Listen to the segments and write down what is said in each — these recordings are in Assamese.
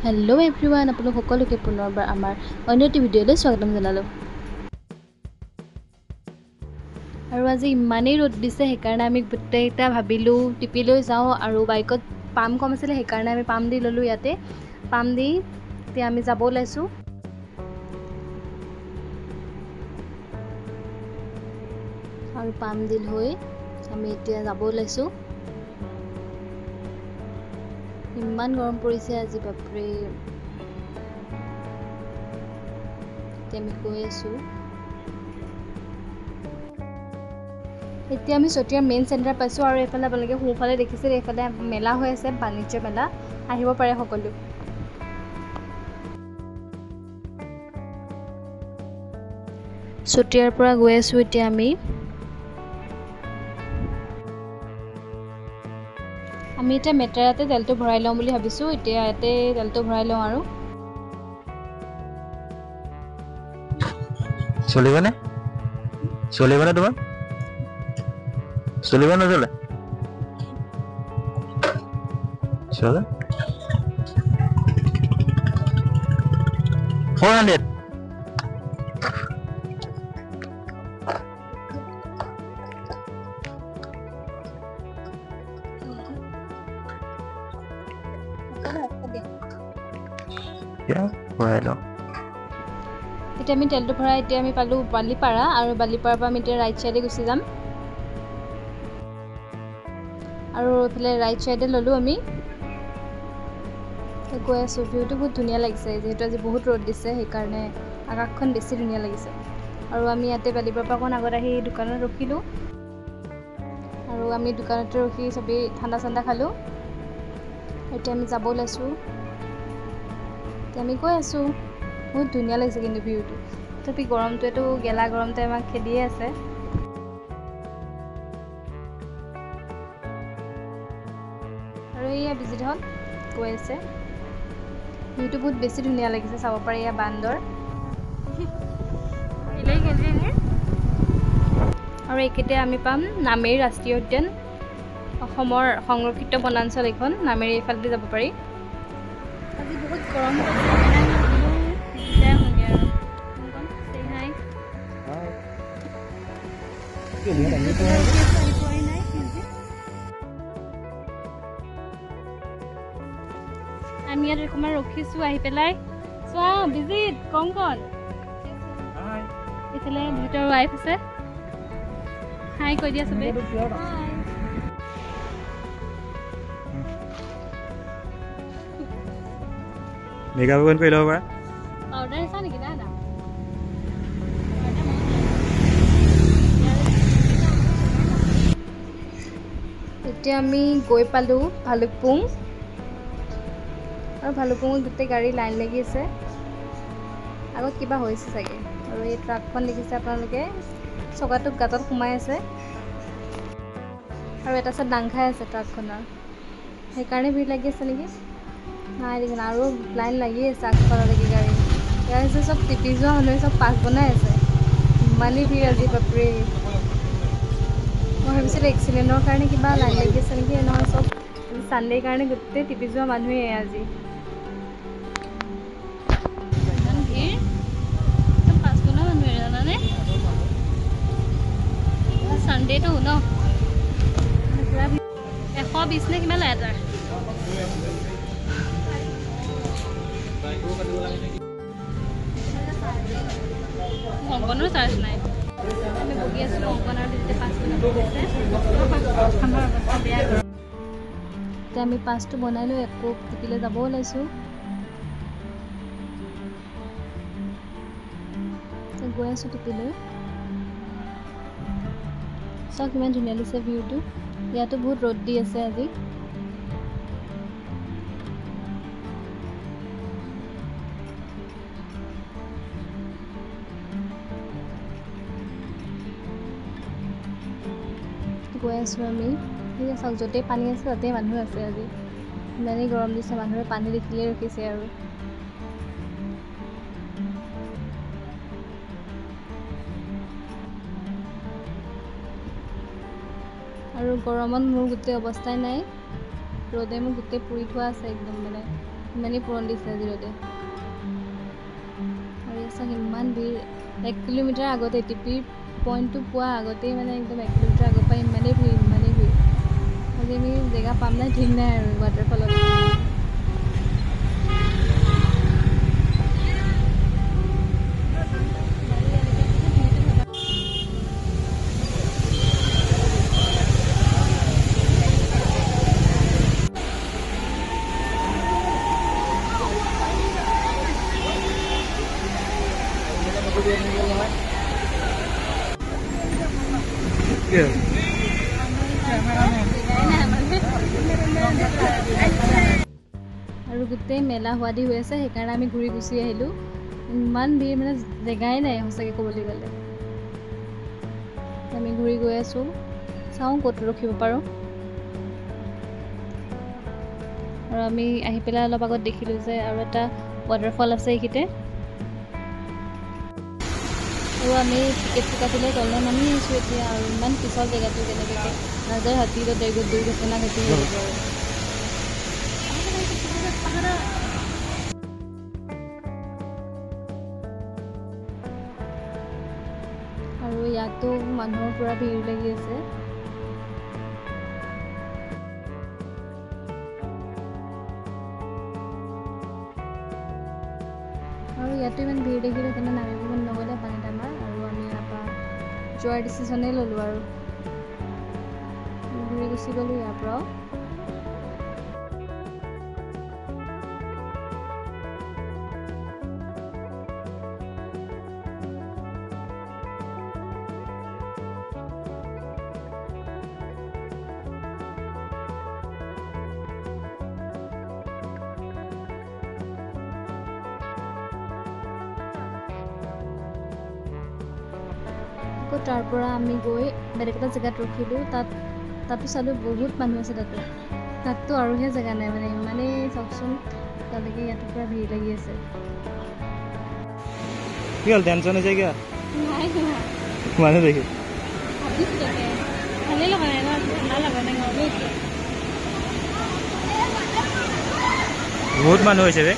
হেল্ল' এভৰিৱান, আপোনালোক সকলোকে পুনৰবাৰ আমাৰ অন্য এটি ভিডিঅ'লৈ স্বাগতম জনালোঁ। আৰু আজি ইমানেই ৰ'দ দিছে, সেইকাৰণে আমি গোটেইকেইটা ভাবিলোঁ টিপি লৈ যাওঁ। আৰু বাইকত পাম কম আছিলে, সেইকাৰণে আমি পাম দি ল'লোঁ। ইয়াতে পাম দি এতিয়া আমি যাব ওলাইছোঁ। আৰু পাম দিল হৈ আমি এতিয়া যাব ওলাইছোঁ। ইমান গৰম পৰিছে আজি, বাপৰে। এতিয়া আমি গৈ আছোঁ। এতিয়া আমি চতিয়াৰ মেইন চেণ্টাৰ পাইছোঁ। আৰু এইফালে আপোনালোকে সোঁফালে দেখিছিল, এইফালে মেলা হৈ আছে, বাণিজ্য মেলা। আহিব পাৰে সকলো। চতিয়াৰ পৰা গৈ আছোঁ এতিয়া আমি এতিয়া মেটেৰাতে তেলটো ভৰাই লওঁ বুলি ভাবিছোঁ। এতিয়া ইয়াতে তেলটো ভৰাই লওঁ। আৰু চলিবনে তোমাৰ? চলিব নচলে? চলে 400। ভৰাই লওঁ। এতিয়া আমি তেলটো ভৰাই এতিয়া আমি পালোঁ বালিপাৰা। আৰু বালিপাৰাৰ পৰা আমি এতিয়া ৰাইট ছাইডে গুচি যাম। আৰু এইফালে ৰাইট ছাইডে ল'লোঁ আমি। গৈ আছোঁ। ভিউটো বহুত ধুনীয়া লাগিছে, যিহেতু আজি বহুত ৰ'দ দিছে, সেইকাৰণে আকাশখন বেছি ধুনীয়া লাগিছে। আৰু আমি ইয়াতে বালিপাৰাৰ পৰা অকণ আগত আহি দোকানত ৰখিলোঁ। আৰু আমি দোকানতে ৰখি চবেই ঠাণ্ডা চাণ্ডা খালোঁ। এতিয়া আমি যাব ওলাইছোঁ। এতিয়া আমি গৈ আছোঁ। বহুত ধুনীয়া লাগিছে কিন্তু ভিউটো। তথাপি গৰমটোৱেতো গেলা গৰমটোৱে আমাক খেদিয়ে আছে। আৰু এইয়া বিজিতহঁত গৈ আছে। ভিউটো বহুত বেছি ধুনীয়া লাগিছে, চাব পাৰি। এয়া বান্দৰ। আৰু এইকেইটা আমি পাম নামেৰি ৰাষ্ট্ৰীয় উদ্যান, অসমৰ সংৰক্ষিত বনাঞ্চল এইখন। নামেৰি এইফালেদি যাব পাৰি। আজি বহুত গৰম পৰিছে, আমি ইয়াত অকণমান ৰখিছোঁ আহি পেলাই। চোৱা বিজিত, কংকন এইফালে ভিতৰৰ ৱাইফ আছে। হাই কৈ দিয়া চবেই। মেকআপ অকণ কৰি ল'ব পাৰা। পাউডাৰ আছা নেকি? না এতিয়া আমি গৈ পালোঁ ভালুকপুং। আৰু ভালুকপুঙত গোটেই গাড়ী লাইন লাগি আছে। আগত কিবা হৈছে চাগে। আৰু এই ট্ৰাকখন দেখিছে আপোনালোকে, চকাটো গাঁতত সোমাই আছে। আৰু এটা চাইড দাং খাই আছে ট্ৰাকখনৰ, সেইকাৰণে ভিৰ লাগি আছে নেকি। নাই দেখোন, আৰু লাইন লাগি আছে আগফাললৈকে গাড়ী। ইয়াৰ হৈছে চব টিপি যোৱা মানুহে চব পাছ বনাই আছে। ইমানেই ভিৰ আজি, বাপৰে। মই ভাবিছিলোঁ এক্সিডেণ্টৰ কাৰণে কিবা লাইন লাগি আছে নেকি। নহয়, চব ছানডেৰ কাৰণে গোটেই টিপি যোৱা মানুহেই আজি। ইমান ভিৰ, চব পাছ বনোৱা মানুহে, জানানে? ছানডেটো ন, 120 নে কিমান লয় এটাৰ? অংকনৰ চাৰ্জ নাই। আমি বহি আছিলোঁ অংকনৰ যেতিয়া পাছ বনাব গৈছে। এতিয়া আমি পাছটো বনাই লৈ আকৌ টিপিলৈ যাব ওলাইছোঁ। গৈ আছোঁ টিপিলৈ। চাওক কিমান ধুনীয়া লাগিছে ভিউটো। ইয়াতো বহুত ৰ'দ দি আছে আজি। গৈ আছোঁ আমি। ঠিক আছে, চাওক য'তেই পানী আছে তাতেই মানুহ আছে আজি। ইমানেই গৰম দিছে, মানুহে পানী দেখিলেই ৰখিছে। আৰু গৰমত মোৰ গোটেই অৱস্থাই নাই, ৰ'দে মোক গোটেই পুৰি থোৱা আছে একদম। মানে ইমানেই পূৰণ দিছে আজি ৰ'দে। আৰু চাওক ইমান ভিৰ, 1 কিলোমিটাৰ আগতে টিপি পইণ্টটো পোৱা আগতেই মানে একদম 1 কিলোমিটাৰ আগৰ পৰা ইমানেই ভিৰ। আজি আমি জেগা পাম নাই ঠিক নাই আৰু ৱাটাৰফলত। আৰু গোটেই মেলা হোৱাদি হৈ আছে, সেইকাৰণে আমি ঘূৰি গুচি আহিলোঁ। ইমান ভিৰ মানে জেগাই নাই সঁচাকৈ ক'বলৈ গ'লে। আমি ঘূৰি গৈ আছোঁ, চাওঁ ক'ত ৰখিব পাৰোঁ। আৰু আমি আহি পেলাই অলপ আগত দেখিলোঁ যে আৰু এটা ৱাটাৰফল আছে এইখিনিতে। আৰু আমি টিকেটটো কাটিলে তললৈ নামি আহিছোঁ এতিয়া। আৰু ইমান পিছল জেগাটো কেনেকৈ নাজাৰ হাতীটো দুৰ্ঘটনা ঘটি হৈ যাব আৰু। আৰু ইয়াতো মানুহৰ পুৰা ভিৰ লাগি আছে। আৰু ইয়াতো ইমান ভিৰ দেখিলে তেনে নামিব মন নগ'লে পানীত আমাৰ। আৰু আমি ইয়াৰ পৰা যোৱাৰ ডিচিশ্যনেই ল'লোঁ আৰু ঘূৰি গুচি গ'লোঁ ইয়াৰ পৰাও। আকৌ তাৰ পৰা আমি গৈ বেলেগ এটা জেগাত ৰখিলোঁ। তাতো চালোঁ বহুত মানুহ আছে। তাততো আৰুহে জেগা নাই মানে ইমানেই চাওকচোন। তালৈকে ইয়াতো পুৰা ভিৰ লাগি আছে। কি হ'ল, টেনশ্যন হৈছে কিয়? নাই মানুহ দেখি ভালেই লগা নাই ন, ঠাণ্ডা লগা নাই, গৰমেই হৈছে। বহুত মানুহ হৈছে ৰে।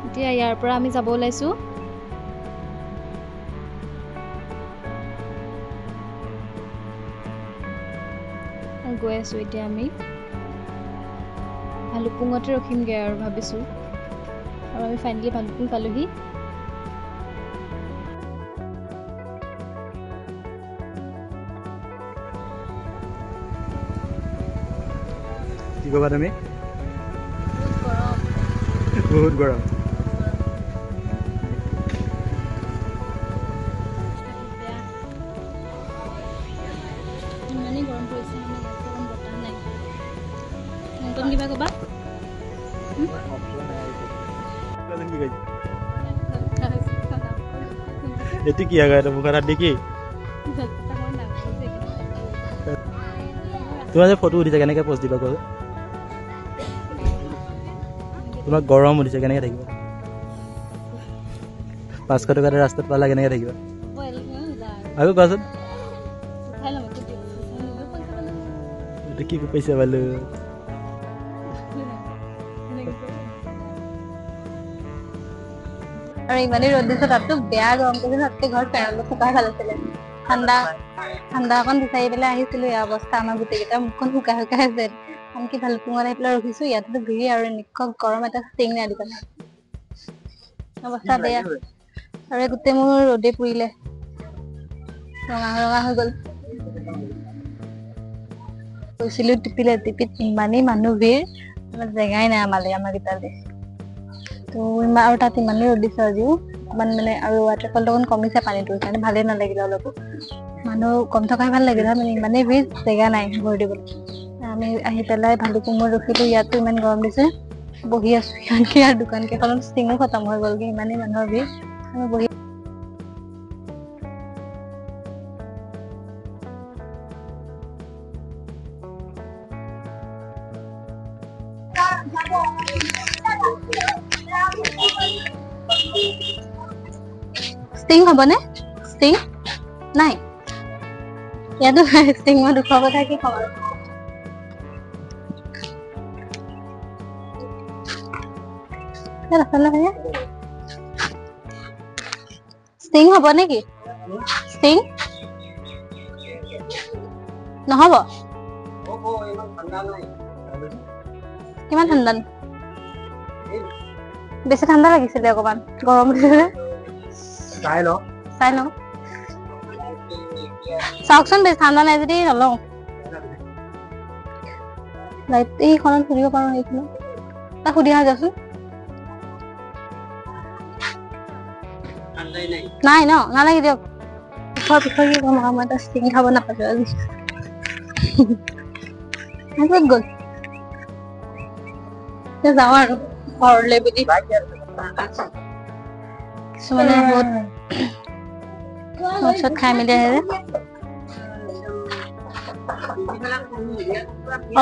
এতিয়া ইয়াৰ পৰা আমি যাব ওলাইছোঁ। গৈ আছোঁ এতিয়া আমি ভালুকপুঙতে ৰখিমগৈ আৰু ভাবিছোঁ। আৰু আমি ফাইনেলি ভালুকপুং পালোহি। কি ক'বা তুমি? বহুত গৰম। ইমানেই গৰম পৰিছে মানে ইয়াত অকণ বতাহ নাই। নতুন কিবা ক'বা? এইটো কি আগা মুখত হাত দেখি তোমাৰ যে ফটো উঠিছে কেনেকৈ পোষ্ট দিবা কোৱা? তোমাক গৰম উঠিছে কেনেকৈ থাকিবা? 500 টকাতে ৰাস্তাত পালা কেনেকৈ থাকিবা? আৰু কোৱাচোন এইটো কি পইচা পালো? আৰু ইমানেই ৰ'দ দিছে, তাততো বেয়া গৰম কৰিছে। তাতকে ঘৰত ফেনলৈ শুকাই ভাল আছিলে। ঠাণ্ডা অকণ বিচাৰি পেলাই আহিছিলোঁ। ইয়াৰ অৱস্থা আমাৰ গোটেইকেইটা মুখখন শুকাই আছে। আনকি ভালুকপুঙত আহি পেলাই ৰখিছোঁ, ইয়াতো ভিৰ আৰু এনেকুৱা গৰম এটা ষ্টিং নাই দোকানত। অৱস্থা বেয়া। আৰু গোটেই মোৰ ৰ'দে পুৰিলে, ৰঙা হৈ গ'ল। গৈছিলোঁ টিপিত ইমানেই মানুহ ভিৰ, জেগাই নাই আমাৰ কেইটালে। তো আৰু তাত ইমানেই ৰ'দ দিছে আজিও। অকণমান মানে আৰু ৱাটাৰফলটো অকণ কমিছে পানীটো, সেইকাৰণে ভালেই নালাগিলে অলপো। মানুহ কম থকাই ভাল লাগিলে, মানে ইমানেই ভিৰ, জেগা নাই ভৰি দিবলৈ। আমি আহি পেলাই ভালুকপুঙত ৰখিলোঁ। ইয়াতো ইমান গৰম দিছে, বহি আছোঁ। ইয়াৰ দোকান কেইখনত ষ্টিঙো খতম হৈ গ'লগে, ইমানেই মানুহৰ ভিৰ। আমি বহি ষ্টিং হ'বনে? ষ্টিং নাই ইয়াতো। ষ্টিং মই 200 কথা কি ক'ম আৰু। ষ্টিং হ'ব নেকি ষ্টিং নহ'ব কিমান ঠাণ্ডা বেছি ঠাণ্ডা লাগিছিলে অকমান গৰম উঠিছে চাই লওঁ চাওকচোন বেছি ঠাণ্ডা নাই যদি নলওঁ লাইট এইখনত সুধিব পাৰো এইখনত তাক সুধি আহা যাচোন নাই ন নালাগে দিয়ক পিছৰ কি কম মই এটা ষ্টিং খাব নাপালো আজি ক'ত গ'ল যাওঁ আৰু ঘৰলৈ বুলি কিছুমানে বহুত চট খাই মেলি আহে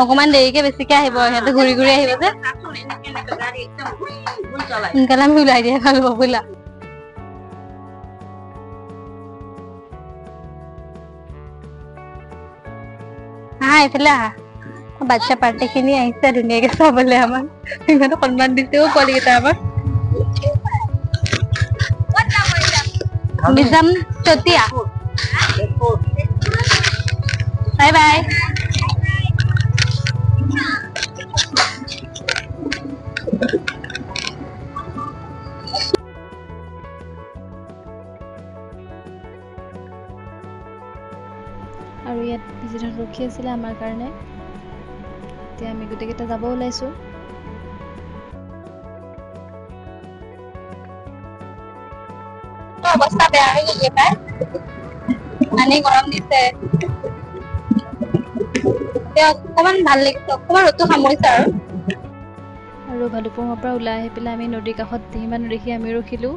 অকমান দেৰিকে বেছিকে আহিব সিহঁতে ঘূৰি ঘূৰি আহিব যে সোনকালে আমি ওলাই দিয়ে ভাল হ'ব বোলা হা এইফালে আহা বাচ্চা পাৰ্টি খিনি আহিছে ধুনীয়াকে চাবলে আমাক ইমান সন্মান দিছেও পোৱালিকেইটা আমাক মিজাম চতিয়া বাই বাই আৰু ইয়াত ভিজিটত ৰখি আছিলে আমাৰ কাৰণে এতিয়া আমি গোটেইকেইটা যাব ওলাইছো অৱস্থা বেয়া হৈ গ'ল পাই পানী গৰম দিছে এতিয়া অকণমান ভাল লাগিছে অকণমান ৰ'দটো সামৰিছে আৰু ভালুকপুঙৰ পৰা ওলাই আহি পেলাই আমি নদীৰ কাষত সিমান দেখি আমি ৰখিলোঁ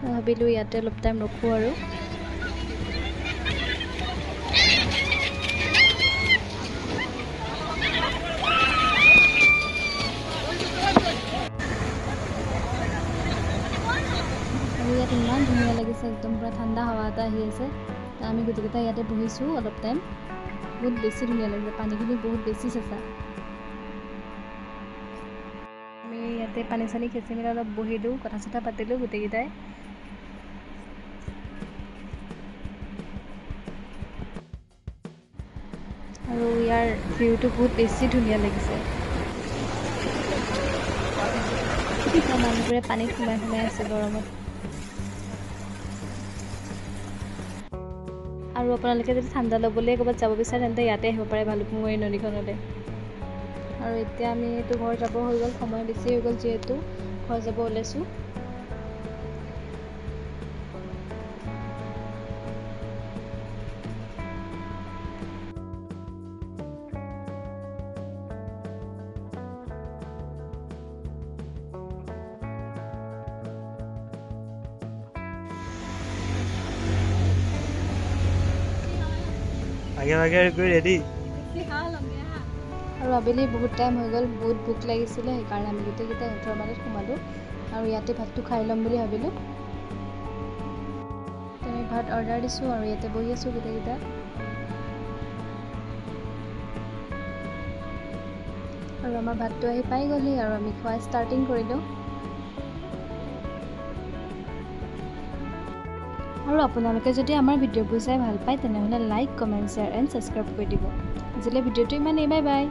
ভাবিলোঁ ইয়াতে অলপ টাইম ৰখোঁ আৰু ইয়াত ইমান ধুনীয়া লাগিছে একদম পুৰা ঠাণ্ডা হাৱা এটা আহি আছে আমি গোটেইকেইটা ইয়াতে বহিছোঁ অলপ টাইম বহুত বেছি ধুনীয়া লাগিছে পানীখিনি বহুত বেছি চেঁচা আমি ইয়াতে পানী চানী খেচি মেলি অলপ বহিলোঁ কথা চথা পাতিলোঁ গোটেইকেইটাই আৰু ইয়াৰ ভিউটো বহুত বেছি ধুনীয়া লাগিছে মানুহবোৰে পানীত সোমাই সোমাই আছে গৰমত আৰু আপোনালোকে যদি ঠাণ্ডা ল'বলৈ ক'ৰবাত যাব বিচাৰে তেন্তে ইয়াতে আহিব পাৰে ভালুকপুঙৰ নদীখনলৈ আৰু এতিয়া আমি এইটো ঘৰ যাব হৈ গ'ল সময় বেছি হৈ গ'ল যিহেতু ঘৰ যাব ওলাইছোঁ আগে আগে ৰেডি আৰু আবেলি বহুত টাইম হৈ গ'ল বহুত ভোক লাগিছিলে সেইকাৰণে আমি গোটেইকেইটা সিহঁতৰ মাজত সোমালোঁ আৰু ইয়াতে ভাতটো খাই ল'ম বুলি ভাবিলোঁ আমি ভাত অৰ্ডাৰ দিছোঁ আৰু ইয়াতে বহি আছোঁ গোটেইকেইটা আৰু আমাৰ ভাতটো আহি পাই গ'লহি আৰু আমি খোৱা ষ্টাৰ্টিং কৰিলোঁ আৰু আপোনালোকে যদি আমাৰ ভিডিঅ'বোৰ চাই ভাল পায় তেনেহ'লে like comment share and subscribe কৰি দিব আজিলৈ ভিডিঅ'টো ইমানেই বাই বাই